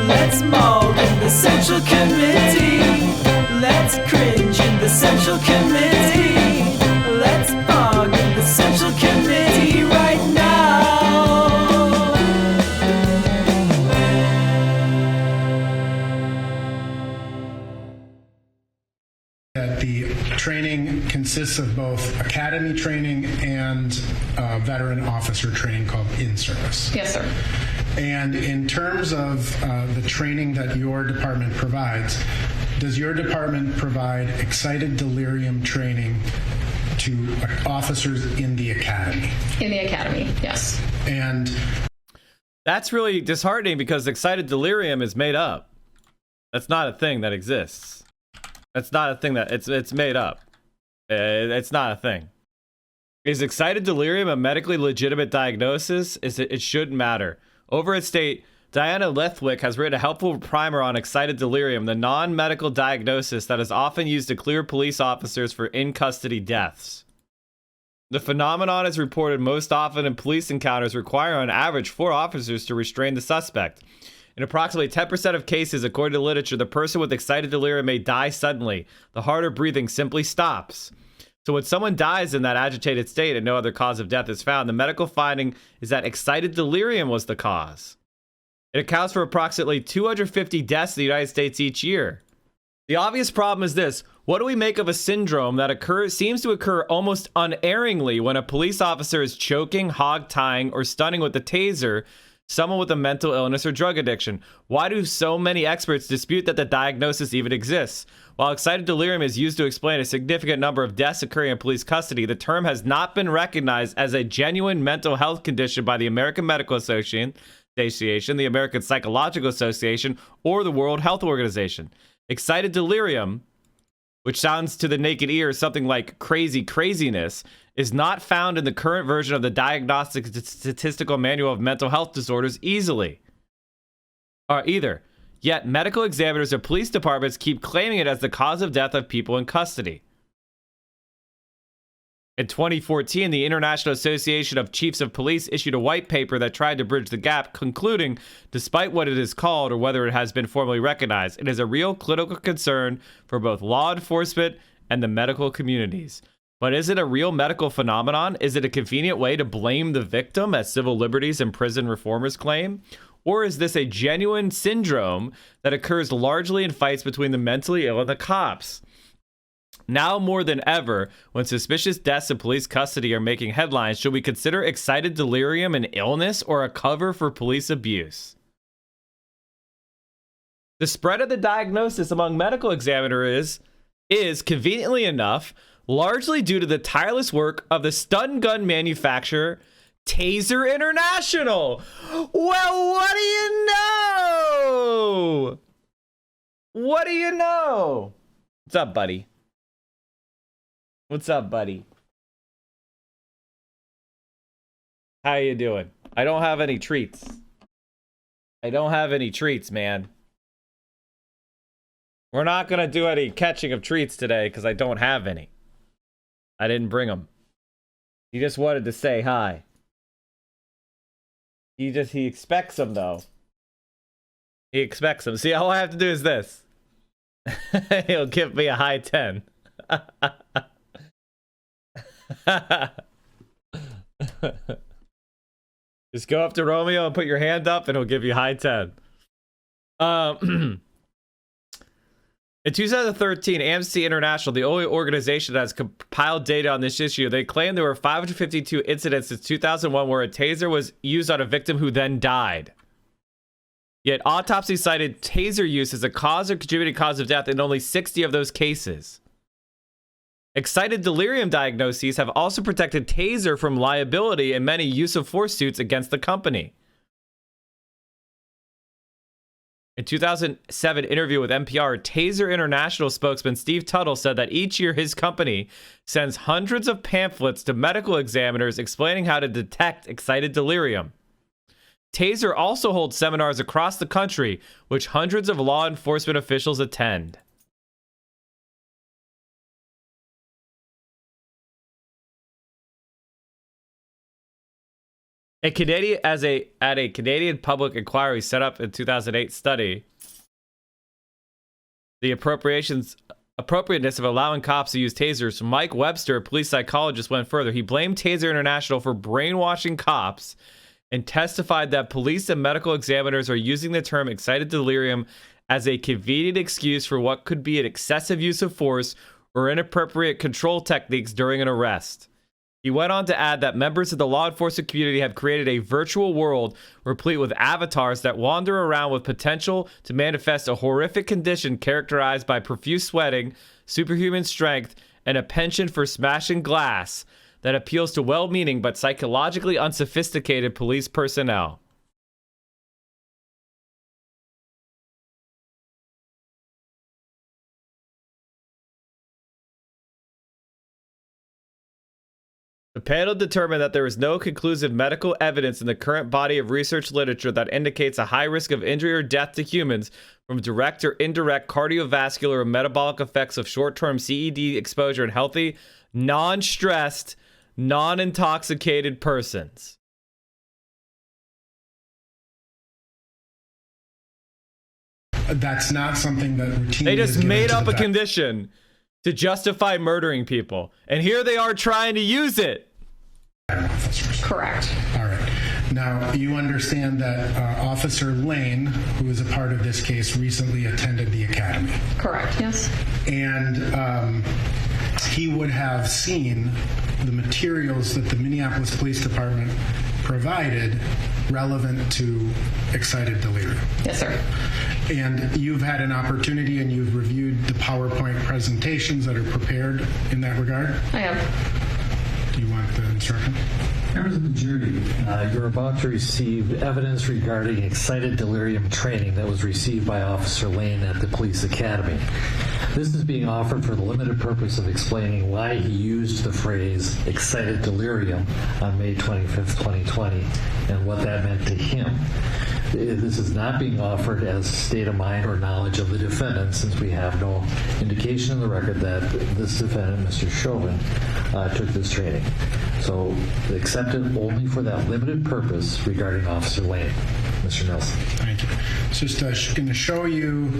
Let's maul in the Central Committee. Let's cringe in the Central Committee. Let's bog in the Central Committee right now. That the training consists of both academy training and veteran officer training called in-service. Yes, sir. And in terms of the training that your department provides, does your department provide excited delirium training to officers in the academy? In the academy, yes. And that's really disheartening because excited delirium is made up. That's not a thing that exists. That's not a thing that it's made up. It's not a thing. Is excited delirium a medically legitimate diagnosis? It shouldn't matter. Over at State, Diana Lethwick has written a helpful primer on excited delirium, the non-medical diagnosis that is often used to clear police officers for in-custody deaths. The phenomenon is reported most often in police encounters require on average 4 officers to restrain the suspect. In approximately 10% of cases, according to literature, the person with excited delirium may die suddenly. The heart or breathing simply stops. So when someone dies in that agitated state and no other cause of death is found, the medical finding is that excited delirium was the cause. It accounts for approximately 250 deaths in the United States each year. The obvious problem is this: what do we make of a syndrome that seems to occur almost unerringly when a police officer is choking, hog-tying, or stunning with a taser someone with a mental illness or drug addiction? Why do so many experts dispute that the diagnosis even exists? While excited delirium is used to explain a significant number of deaths occurring in police custody, the term has not been recognized as a genuine mental health condition by the American Medical Association, the American Psychological Association, or the World Health Organization. Excited delirium, which sounds to the naked ear something like craziness, is not found in the current version of the Diagnostic Statistical Manual of Mental Health Disorders either. Yet medical examiners of police departments keep claiming it as the cause of death of people in custody. In 2014, the International Association of Chiefs of Police issued a white paper that tried to bridge the gap, concluding, despite what it is called or whether it has been formally recognized, it is a real clinical concern for both law enforcement and the medical communities. But is it a real medical phenomenon? Is it a convenient way to blame the victim, as civil liberties and prison reformers claim? Or is this a genuine syndrome that occurs largely in fights between the mentally ill and the cops? Now more than ever, when suspicious deaths in police custody are making headlines, should we consider excited delirium an illness or a cover for police abuse? The spread of the diagnosis among medical examiners is, conveniently enough, largely due to the tireless work of the stun gun manufacturer Taser International. Well, what do you know? What do you know? What's up, buddy? What's up, buddy? How you doing? I don't have any treats. I don't have any treats, man. We're not gonna do any catching of treats today because I don't have any. I didn't bring them. He just wanted to say hi. He expects them though. He expects them. See, all I have to do is this. He'll give me a high 10. Just go up to Romeo and put your hand up and he'll give you high 10. In 2013, Amnesty International, the only organization that has compiled data on this issue, they claimed there were 552 incidents since 2001 where a taser was used on a victim who then died. Yet autopsy cited taser use as a cause or contributing cause of death in only 60 of those cases. Excited delirium diagnoses have also protected Taser from liability in many use of force suits against the company. In 2007 interview with NPR, Taser International spokesman Steve Tuttle said that each year his company sends hundreds of pamphlets to medical examiners explaining how to detect excited delirium. Taser also holds seminars across the country, which hundreds of law enforcement officials attend. A Canadian at a Canadian public inquiry set up in 2008 study the appropriateness of allowing cops to use tasers. Mike Webster, a police psychologist, went further. He blamed Taser International for brainwashing cops and testified that police and medical examiners are using the term excited delirium as a convenient excuse for what could be an excessive use of force or inappropriate control techniques during an arrest. He went on to add that members of the law enforcement community have created a virtual world replete with avatars that wander around with potential to manifest a horrific condition characterized by profuse sweating, superhuman strength, and a penchant for smashing glass that appeals to well-meaning but psychologically unsophisticated police personnel. The panel determined that there is no conclusive medical evidence in the current body of research literature that indicates a high risk of injury or death to humans from direct or indirect cardiovascular or metabolic effects of short-term CED exposure in healthy, non-stressed, non-intoxicated persons. That's not something that routinely They just is given made to up the a vet. condition to justify murdering people. And here they are trying to use it. Officers. Correct. All right. Now, you understand that Officer Lane, who is a part of this case, recently attended the academy. Correct, yes. And he would have seen the materials that the Minneapolis Police Department provided relevant to excited delirium. Yes, sir. And you've had an opportunity and you've reviewed the PowerPoint presentations that are prepared in that regard. I have. Do you want the instruction? Members of the jury, you're about to receive evidence regarding excited delirium training that was received by Officer Lane at the Police Academy. This is being offered for the limited purpose of explaining why he used the phrase excited delirium on May 25th, 2020, and what that meant to him. This is not being offered as state of mind or knowledge of the defendant, since we have no indication in the record that this defendant, Mr. Chauvin, took this training. So accept it only for that limited purpose regarding Officer Lane. Mr. Nelson. Thank you. It's just going to show you,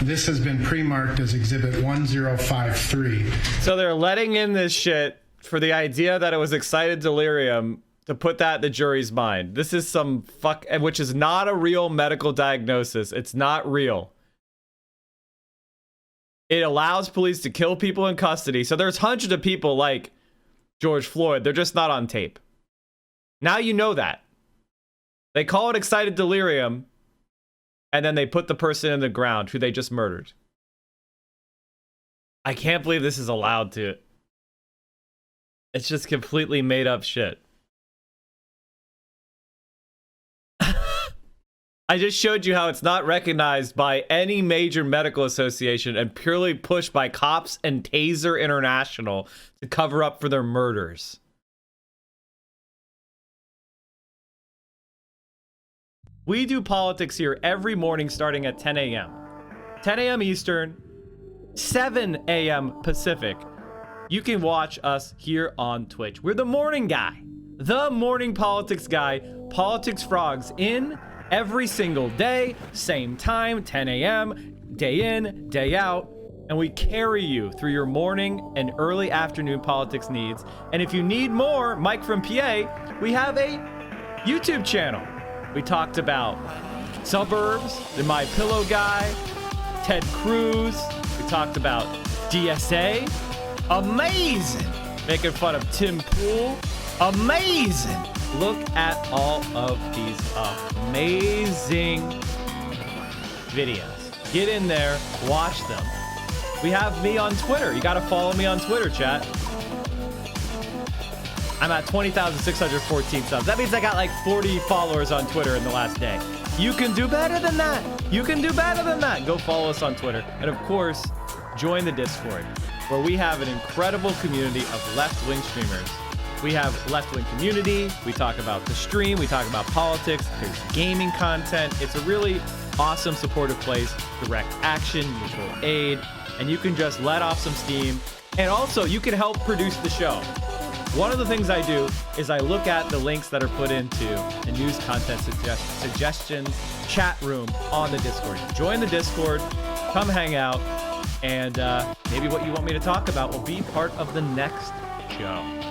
this has been pre-marked as Exhibit 1053. So they're letting in this shit for the idea that it was excited delirium to put that in the jury's mind. This is some which is not a real medical diagnosis. It's not real. It allows police to kill people in custody. So there's hundreds of people like George Floyd. They're just not on tape. Now you know that. They call it excited delirium, and then they put the person in the ground who they just murdered. I can't believe this is allowed to. It's just completely made up shit. I just showed you how it's not recognized by any major medical association and purely pushed by cops and Taser International to cover up for their murders. We do politics here every morning starting at 10 a.m. 10 a.m. Eastern, 7 a.m. Pacific. You can watch us here on Twitch. We're the morning guy. The morning politics guy. Politics Frogs in every single day, same time, 10 a.m., day in, day out, and we carry you through your morning and early afternoon politics needs. And if you need more, Mike from PA, we have a YouTube channel. We talked about suburbs, the My Pillow guy, Ted Cruz. We talked about DSA. Amazing. Making fun of Tim Pool. Amazing. Look at all of these amazing videos. Get in there, watch them. We have me on Twitter. You gotta follow me on Twitter, chat. I'm at 20,614 subs. That means I got like 40 followers on Twitter in the last day. You can do better than that. You can do better than that. Go follow us on Twitter. And of course, join the Discord, where we have an incredible community of left-wing streamers. We have left-wing community. We talk about the stream. We talk about politics. There's gaming content. It's a really awesome, supportive place. Direct action, mutual aid, and you can just let off some steam. And also, you can help produce the show. One of the things I do is I look at the links that are put into the news content suggestions chat room on the Discord. Join the Discord, come hang out, and maybe what you want me to talk about will be part of the next show.